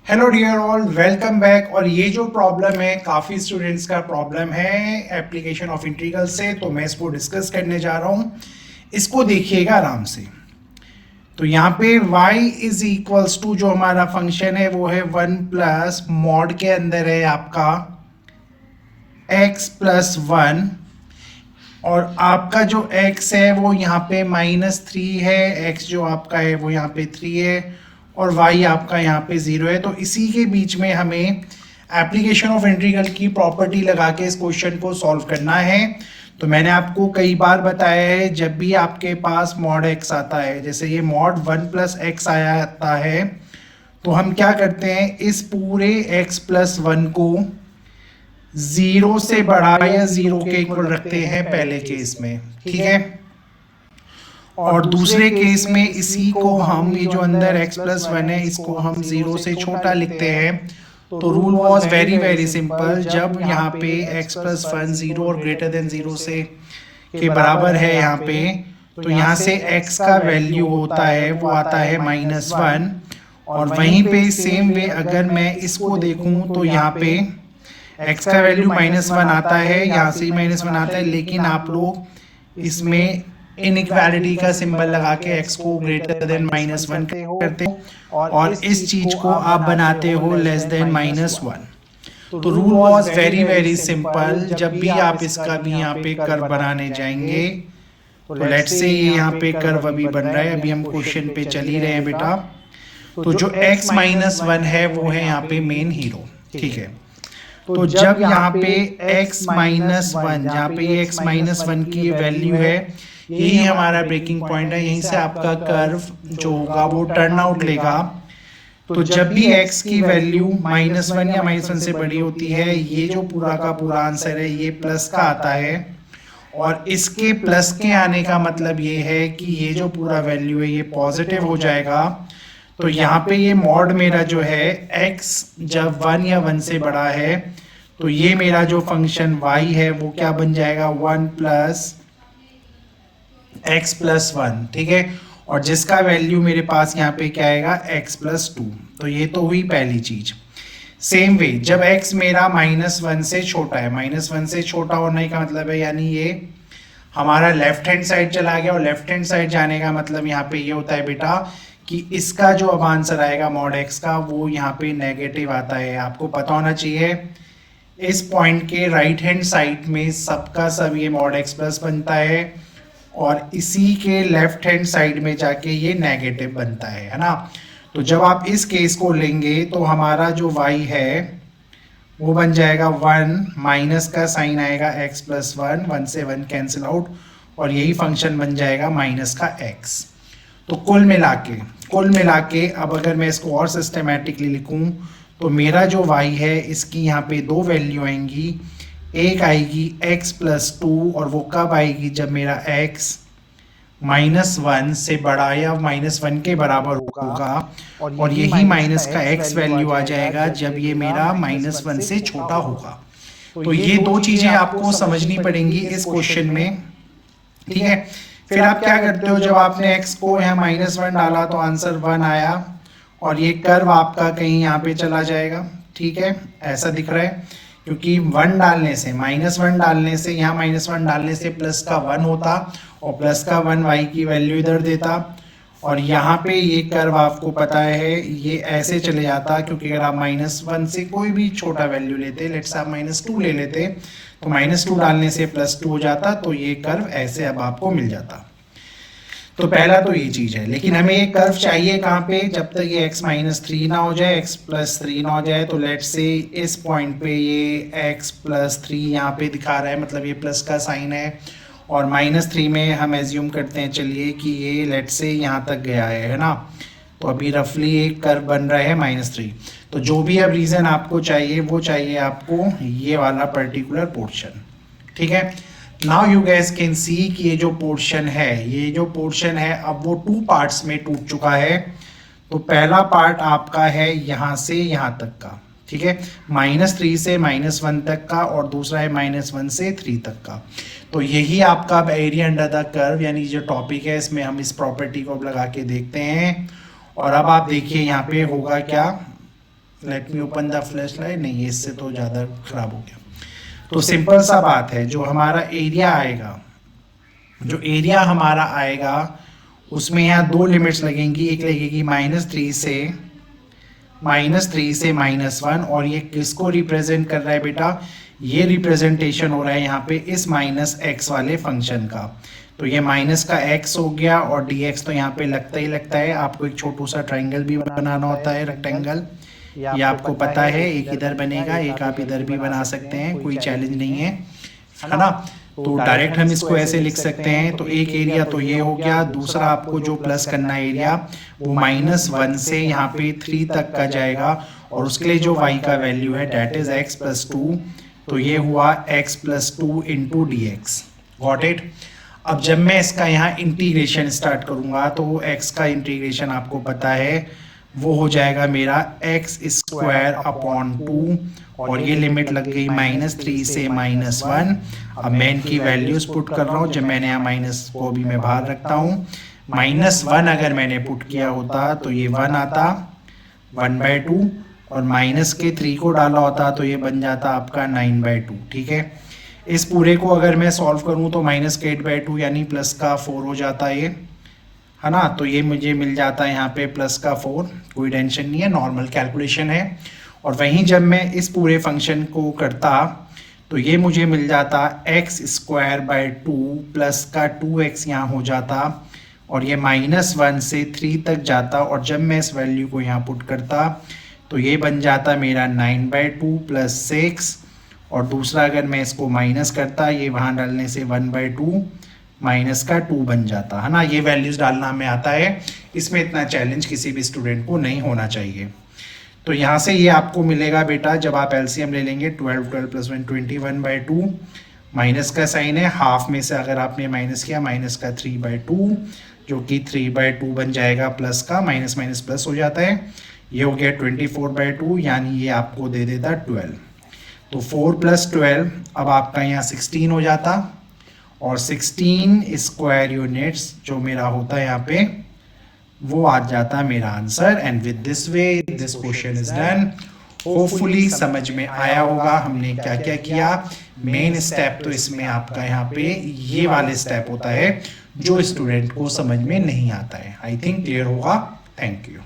Hello dear all, welcome back. और ये जो प्रॉब्लम है काफ़ी स्टूडेंट्स का प्रॉब्लम है एप्लीकेशन ऑफ इंटीग्रल से, तो मैं इसको डिस्कस करने जा रहा हूँ। इसको देखिएगा आराम से। तो यहाँ पे y इज इक्वल्स टू जो हमारा फंक्शन है वो है 1 प्लस मॉड के अंदर है आपका x प्लस 1, और आपका जो x है वो यहाँ पे -3 है, x जो आपका है वो यहाँ पे 3 है, और y आपका यहाँ पे 0 है। तो इसी के बीच में हमें एप्लीकेशन ऑफ इंटीग्रल की प्रॉपर्टी लगा के इस क्वेश्चन को सॉल्व करना है। तो मैंने आपको कई बार बताया है, जब भी आपके पास मॉड x आता है, जैसे ये मॉड 1 प्लस एक्स आया आता है, तो हम क्या करते हैं, इस पूरे x प्लस 1 को 0 से बड़ा या 0 के इक्वल रखते हैं पहले केस में, ठीक है। और दूसरे केस में इसी को हम, ये जो अंदर x प्लस 1 है, इसको हम 0 से छोटा लिखते हैं। तो rule was very very simple, जब यहाँ पे x प्लस 1 0 और ग्रेटर देन 0 से के बराबर है यहाँ पे, तो यहाँ से x का वैल्यू होता है वो आता है -1। और वहीं पे सेम वे अगर मैं इसको देखूं तो यहाँ पे x का वैल्यू -1 आता है, यहाँ से -1 आता है, लेकिन आप लोग इसमें इनइक्वालिटी का सिंबल लगा के x को ग्रेटर देन -1 करते हो और इस चीज को आप बनाते हो लेस देन -1। तो rule was very very simple, जब भी आप इसका भी यहाँ पे कर्व बनाने जाएंगे, तो लेट्स से ये यहाँ पे कर्व अभी बन रहा है, अभी हम क्वेश्चन पे चल ही रहे हैं बेटा। तो जो x -1 है वो है यहाँ पे मेन हीरो, ठीक है। तो जब यहाँ पे x -1, जहाँ पे ये x -1 की वैल्यू है, यही हमारा ब्रेकिंग पॉइंट है, यहीं से आपका कर्व जो होगा वो टर्न आउट लेगा। तो जब भी x की वैल्यू -1 या -1 से बड़ी होती है, ये जो पूरा का पूरा आंसर है ये प्लस का आता है। और इसके प्लस के आने का मतलब ये है कि ये जो पूरा वैल्यू है ये पॉजिटिव हो जाएगा। तो यहाँ पे ये मॉड मेरा जो है x जब 1 या 1 से बड़ा है, तो ये मेरा जो फंक्शन y है वो क्या बन जाएगा, 1 प्लस x प्लस 1, ठीक है। और जिसका वैल्यू मेरे पास यहाँ पे क्या आएगा, x प्लस 2। तो ये तो हुई पहली चीज। सेम वे जब x मेरा -1 से छोटा है, -1 से छोटा होने का मतलब है यानी ये हमारा लेफ्ट हैंड साइड चला गया, और लेफ्ट हैंड साइड जाने का मतलब यहाँ पे ये होता है बेटा कि इसका जो अब आंसर आएगा मॉड x का, वो यहाँ पे नेगेटिव आता है। आपको पता होना चाहिए इस पॉइंट के राइट हैंड साइड में सबका सब ये मॉड x प्लस बनता है, और इसी के लेफ्ट हैंड साइड में जाके ये नेगेटिव बनता है ना। तो जब आप इस केस को लेंगे तो हमारा जो y है वो बन जाएगा 1, माइनस का साइन आएगा x प्लस 1, 1 से 1 कैंसिल आउट, और यही फंक्शन बन जाएगा माइनस का x। तो कुल मिला के अब अगर मैं इसको और सिस्टमेटिकली लिखूं, तो मेरा जो y है इसकी यहाँ पे दो वैल्यू आएंगी। एक आएगी x प्लस 2, और वो कब आएगी, जब मेरा x -1 से बड़ा या -1 के बराबर होगा, और यही माइनस का x वैल्यू आ जाएगा जब ये मेरा -1 से छोटा होगा। तो ये दो चीजें आपको समझनी पड़ेंगी इस क्वेश्चन में, ठीक है। फिर आप क्या करते हो, जब आपने x को यहाँ -1 डाला तो आंसर 1 आया, और ये कर्व आपका कहीं यहाँ पे चला जाएगा, ठीक है, ऐसा दिख रहा है। क्योंकि 1 डालने से, -1 डालने से, यहाँ -1 डालने से प्लस का 1 होता, और प्लस का 1 y की वैल्यू इधर देता, और यहाँ पे ये कर्व आपको पता है ये ऐसे चले जाता। क्योंकि अगर आप -1 से कोई भी छोटा वैल्यू लेते, लेट्स आप -2 ले लेते, तो -2 डालने से +2 हो जाता, तो ये कर्व ऐसे अब आपको मिल जाता। तो पहला तो ये चीज है, लेकिन हमें ये कर्व चाहिए कहाँ पे, जब तक ये x -3 ना हो जाए, x प्लस 3 ना हो जाए। तो लेट्स से इस पॉइंट पे ये x प्लस 3 यहाँ पे दिखा रहा है, मतलब ये प्लस का साइन है, और -3 में हम एज्यूम करते हैं चलिए कि ये लेट्स से यहाँ तक गया है ना। तो अभी रफली एक कर्व बन रहा है -3। तो जो भी अब रीजन आपको चाहिए वो चाहिए आपको ये वाला पर्टिकुलर पोर्शन, ठीक है। Now you gas can see कि ये जो पोर्शन है अब वो 2 पार्ट्स में टूट चुका है। तो पहला पार्ट आपका है यहाँ से यहाँ तक का, ठीक है, -3 से -1 तक का, और दूसरा है -1 से 3 तक का। तो यही आपका एरिया अंडर द कर्व यानी जो टॉपिक है, इसमें हम इस प्रॉपर्टी को लगा के देखते हैं। और अब आप देखिए यहाँ पे होगा क्या, let me open the flash light, नहीं ये इससे तो ज़्यादा खराब हो गया। तो सिंपल सा बात है, जो हमारा एरिया आएगा, जो एरिया हमारा आएगा उसमें यहाँ दो लिमिट्स लगेंगी, एक लगेगी -3 से -1, और ये किसको रिप्रेजेंट कर रहा है बेटा, ये रिप्रेजेंटेशन हो रहा है यहाँ पे इस -x वाले फंक्शन का। तो ये माइनस का x हो गया, और dx तो यहाँ पे लगता ही लगता है। आपको एक छोटू सा ट्राइंगल भी बनाना होता है, रेक्टेंगल, ये आपको पता है, एक इधर बनेगा, एक आप इधर भी बना सकते हैं, कोई चैलेंज नहीं है ना। तो डायरेक्ट हम इसको ऐसे लिख सकते हैं। तो एक एरिया तो ये हो गया, दूसरा आपको जो प्लस करना है एरिया वो -1 से यहाँ पे 3 तक का जाएगा, और उसके लिए जो y का वैल्यू है डेट इज x + 2, तो ये हुआ x + 2 into dx। Got it. अब जब मैं इसका यहाँ इंटीग्रेशन स्टार्ट करूँगा तो x का इंटीग्रेशन आपको पता है वो हो जाएगा मेरा x² 2, और ये लिमिट लग गई -3 से -1। अब मैं इनकी वैल्यूज पुट कर रहा हूँ, जब मैंने यहाँ माइनस को भी मैं बाहर रखता हूँ, -1 अगर मैंने पुट किया होता तो ये 1 आता 1/2, और माइनस के 3 को डाला होता तो ये बन जाता आपका 9/2। ठीक है, इस पूरे को अगर मैं सॉल्व करूँ तो -8/2 यानी प्लस का 4 हो जाता है ना। तो ये मुझे मिल जाता है यहाँ पे प्लस का 4, कोई टेंशन नहीं है, नॉर्मल कैलकुलेशन है। और वहीं जब मैं इस पूरे फंक्शन को करता तो ये मुझे मिल जाता x² 2 प्लस का 2x यहाँ हो जाता, और ये -1 से 3 तक जाता, और जब मैं इस वैल्यू को यहाँ पुट करता तो ये बन जाता मेरा 9/2 + 6, और दूसरा अगर मैं इसको माइनस करता, ये वहाँ डालने से 1/2 माइनस का 2 बन जाता है ना। ये वैल्यूज़ डालना हमें आता है, इसमें इतना चैलेंज किसी भी स्टूडेंट को नहीं होना चाहिए। तो यहाँ से ये आपको मिलेगा बेटा, जब आप एलसीएम ले लेंगे 12 + 1 21/2, माइनस का साइन है, हाफ में से अगर आपने माइनस किया -3/2, जो कि 3/2 बन जाएगा, प्लस का माइनस माइनस प्लस हो जाता है, ये हो गया 24/2, यानी ये आपको दे देता 12। तो 4 + 12 अब आपका यहाँ 16 हो जाता, और 16 स्क्वायर यूनिट्स जो मेरा होता है यहाँ पे वो आ जाता मेरा answer. And with this way this question is done. Hopefully समझ में आया होगा हमने क्या क्या किया। मेन स्टेप तो इसमें आपका यहाँ पे ये वाले स्टेप होता है जो स्टूडेंट को समझ में नहीं आता है। आई थिंक क्लियर होगा। Thank you.